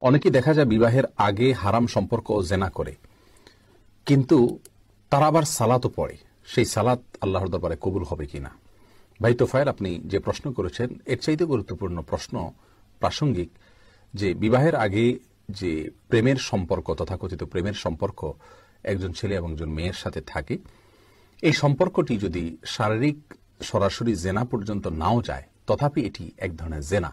অনেকেই দেখা যায় বিবাহের আগে হারাম সম্পর্ক ও জেনা করে, কিন্তু তারা আবার সালাতও পড়ে। সেই সালাত আল্লাহর দরবারে কবুল হবে কিনা? ভাই তোফায়েল, আপনি যে প্রশ্ন করেছেন এর চাইতে গুরুত্বপূর্ণ প্রশ্ন প্রাসঙ্গিক যে বিবাহের আগে যে প্রেমের সম্পর্ক, তথাকথিত প্রেমের সম্পর্ক একজন ছেলে এবং একজন মেয়ের সাথে থাকে, এই সম্পর্কটি যদি শারীরিক সরাসরি জেনা পর্যন্ত নাও যায়, তথাপি এটি এক ধরনের জেনা।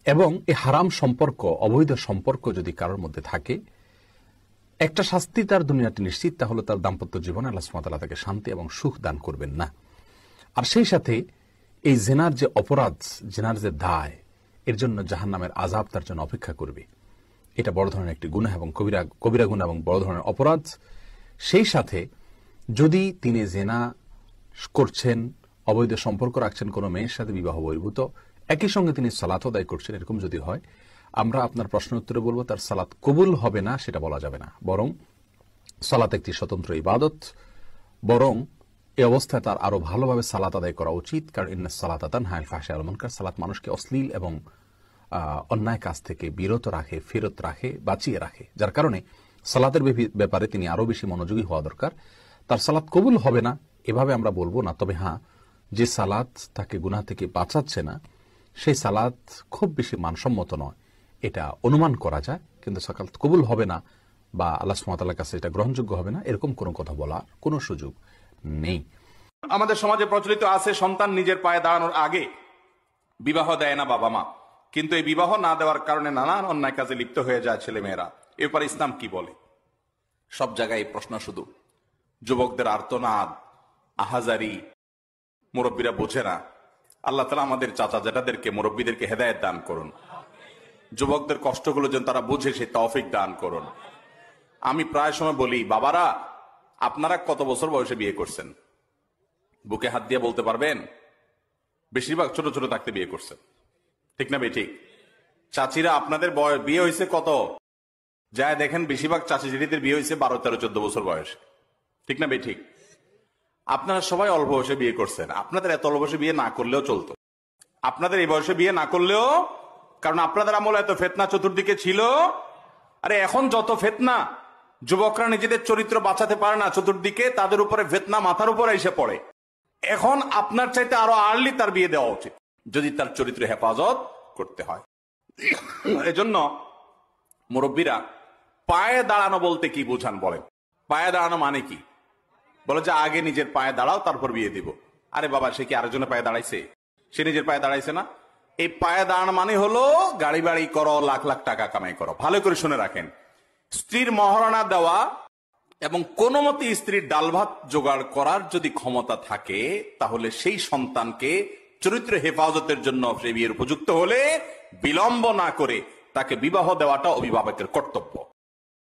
এবং এই হারাম সম্পর্ক, অবৈধ সম্পর্ক যদি কারোর মধ্যে থাকে, একটা শাস্তি তার দুনিয়াটি নিশ্চিত, তাহলে তার দাম্পত্য জীবনে আল্লাহ সুবহানাহু ওয়া তাআলা তাকে শান্তি এবং সুখ দান করবেন না। আর সেই সাথে এই জেনার যে অপরাধ, জেনার যে দায়, এর জন্য জাহান্নামের আযাব তার জন্য অপেক্ষা করবে। এটা বড় ধরনের একটি গুনাহ এবং কবিরা গুনাহ এবং বড় ধরনের অপরাধ। সেই সাথে যদি তিনি জেনা করছেন, অবৈধ সম্পর্ক রাখছেন কোনো মেয়ের সাথে বিবাহ বহির্ভূত, একই সঙ্গে তিনি সালাত আদায় করছেন, এরকম যদি হয়, আমরা আপনার প্রশ্ন উত্তরে বলবো তার সালাত কবুল হবে না, সেটা বলা যাবে না। বরং সালাত একটি স্বতন্ত্র ইবাদত, বরং এই অবস্থায় তার আরো ভালোভাবে সালাত আদায় করা উচিত। কারণ ইন্নাস সালাতা তানহা আনিল ফাহশাই ওয়াল মুনকার, সালাত মানুষকে অশ্লীল এবং অন্যায় কাজ থেকে বিরত রাখে, ফেরত রাখে, বাঁচিয়ে রাখে। যার কারণে সালাতের ব্যাপারে তিনি আরো বেশি মনোযোগী হওয়া দরকার। তার সালাত কবুল হবে না এভাবে আমরা বলবো না, তবে হ্যাঁ, যে সালাত তাকে গুনাহ থেকে বাঁচাচ্ছে না, সেই সালাত খুব বেশি মানসম্মত নয়, এটা অনুমান করা যায়। কিন্তু সালাত কবুল হবে না বা আল্লাহ সুবহানাহু ওয়া তাআলার কাছে এটা গ্রহণযোগ্য হবে না, এরকম কোনো কথা বলার কোনো সুযোগ নেই। আমাদের সমাজে প্রচলিত আছে সন্তান নিজের পায়ে দাঁড়ানোর আগে বিবাহ দেয় না বাবা মা, কিন্তু এই বিবাহ না দেওয়ার কারণে নানান অন্যায় কাজে লিপ্ত হয়ে যায় ছেলে মেয়েরা। এরপর ইসলাম কি বলে? সব জায়গায় এই প্রশ্ন, শুধু যুবকদের আর্তনাদ, আহাজারি, মুরব্বীরা বোঝে না। আল্লাহ তাআলা আমাদের চাচা জেঠাদেরকে, মুরব্বীদেরকে হেদায়েত দান করুন, যুবকদের কষ্টগুলো যেন তারা বুঝে সেই তৌফিক দান করুন। আমি প্রায় সময় বলি, বাবারা আপনারা কত বছর বয়সে বিয়ে করছেন? বুকে হাত দিয়ে বলতে পারবেন? বেশিরভাগ ছোট ছোট থাকতে বিয়ে করছেন, ঠিক না? ঠিক। চাচিরা আপনাদের বিয়ে হয়েছে কত? যায় দেখেন বেশিরভাগ চাচি জেঠিদের বিয়ে হয়েছে 12, 13, 14 বছর বয়সে, ঠিক না? ঠিক। আপনারা সবাই অল্প বয়সে বিয়ে করছেন। আপনাদের এত অল্প বয়সে বিয়ে না করলেও চলতো, আপনাদের এই বয়সে বিয়ে না করলেও, কারণ আপনাদের আমলে এত ফিতনা চতুর্দিকে ছিল। আরে এখন যত ফিতনা, যুবকরা নিজেদের চরিত্র বাঁচাতে পারে না, চতুর্দিকে তাদের উপরে ফিতনা মাথার উপরে এসে পড়ে। এখন আপনার চাইতে আরো আর্লি তার বিয়ে দেওয়া উচিত, যদি তার চরিত্র হেফাজত করতে হয়। এজন্য মুরব্বীরা পায়ে দাঁড়ানো বলতে কি বোঝান বলেন? পায়ে দাঁড়ানো মানে কি? বলে যে আগে নিজের পায়ে দাঁড়াও, তারপর বিয়ে দিব। আরে বাবা, সে কি আরেকজনের পায়ে দাঁড়াইছে? সে নিজের পায়ে দাঁড়াইছে না। এই পায়ে দাঁড়ানো মানে হলো গাড়ি বাড়ি করো, লাখ লাখ টাকা কামাই করো। ভালো করে শুনে রাখেন, স্ত্রীর মহারণা দেওয়া এবং কোন মতে স্ত্রীর ডাল ভাত জোগাড় করার যদি ক্ষমতা থাকে, তাহলে সেই সন্তানকে চরিত্র হেফাজতের জন্য সে বিয়ের উপযুক্ত হলে বিলম্ব না করে তাকে বিবাহ দেওয়াটা অভিভাবকের কর্তব্য।